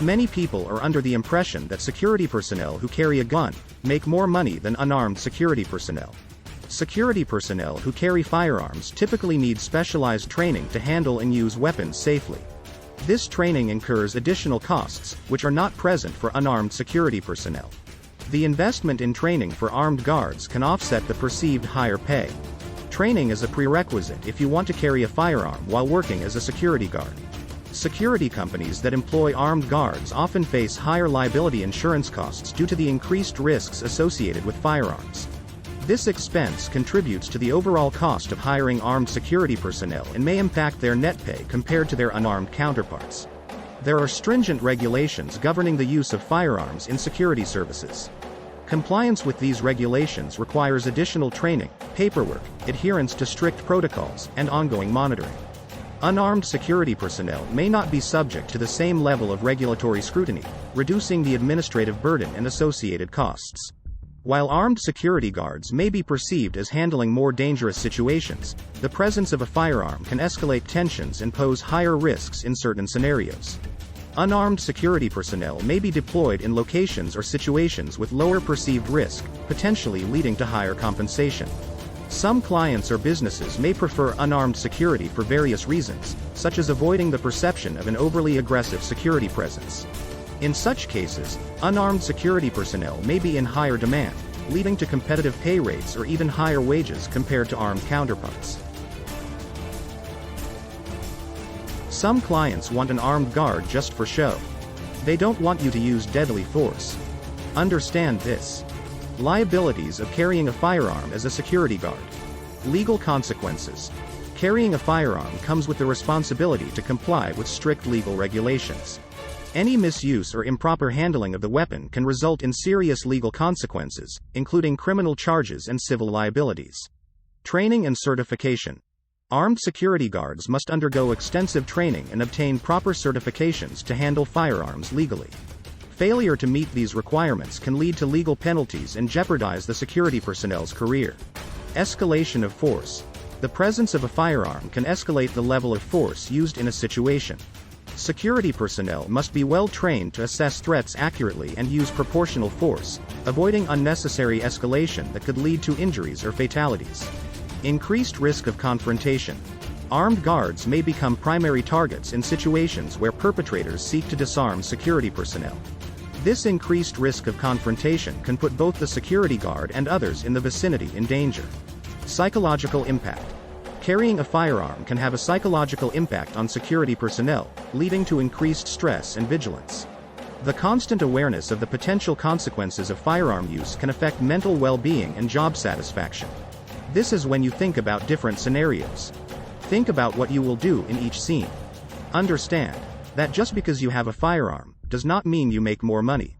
Many people are under the impression that security personnel who carry a gun make more money than unarmed security personnel. Security personnel who carry firearms typically need specialized training to handle and use weapons safely. This training incurs additional costs, which are not present for unarmed security personnel. The investment in training for armed guards can offset the perceived higher pay. Training is a prerequisite if you want to carry a firearm while working as a security guard. Security companies that employ armed guards often face higher liability insurance costs due to the increased risks associated with firearms. This expense contributes to the overall cost of hiring armed security personnel and may impact their net pay compared to their unarmed counterparts. There are stringent regulations governing the use of firearms in security services. Compliance with these regulations requires additional training, paperwork, adherence to strict protocols, and ongoing monitoring. Unarmed security personnel may not be subject to the same level of regulatory scrutiny, reducing the administrative burden and associated costs. While armed security guards may be perceived as handling more dangerous situations, the presence of a firearm can escalate tensions and pose higher risks in certain scenarios. Unarmed security personnel may be deployed in locations or situations with lower perceived risk, potentially leading to higher compensation. Some clients or businesses may prefer unarmed security for various reasons, such as avoiding the perception of an overly aggressive security presence. In such cases, unarmed security personnel may be in higher demand, leading to competitive pay rates or even higher wages compared to armed counterparts. Some clients want an armed guard just for show. They don't want you to use deadly force. Understand this. Liabilities of carrying a firearm as a security guard. Legal consequences. Carrying a firearm comes with the responsibility to comply with strict legal regulations. Any misuse or improper handling of the weapon can result in serious legal consequences, including criminal charges and civil liabilities. Training and certification. Armed security guards must undergo extensive training and obtain proper certifications to handle firearms legally. Failure to meet these requirements can lead to legal penalties and jeopardize the security personnel's career. Escalation of force. The presence of a firearm can escalate the level of force used in a situation. Security personnel must be well trained to assess threats accurately and use proportional force, avoiding unnecessary escalation that could lead to injuries or fatalities. Increased risk of confrontation. Armed guards may become primary targets in situations where perpetrators seek to disarm security personnel. This increased risk of confrontation can put both the security guard and others in the vicinity in danger. Psychological impact. Carrying a firearm can have a psychological impact on security personnel, leading to increased stress and vigilance. The constant awareness of the potential consequences of firearm use can affect mental well-being and job satisfaction. This is when you think about different scenarios. Think about what you will do in each scene. Understand that just because you have a firearm does not mean you make more money.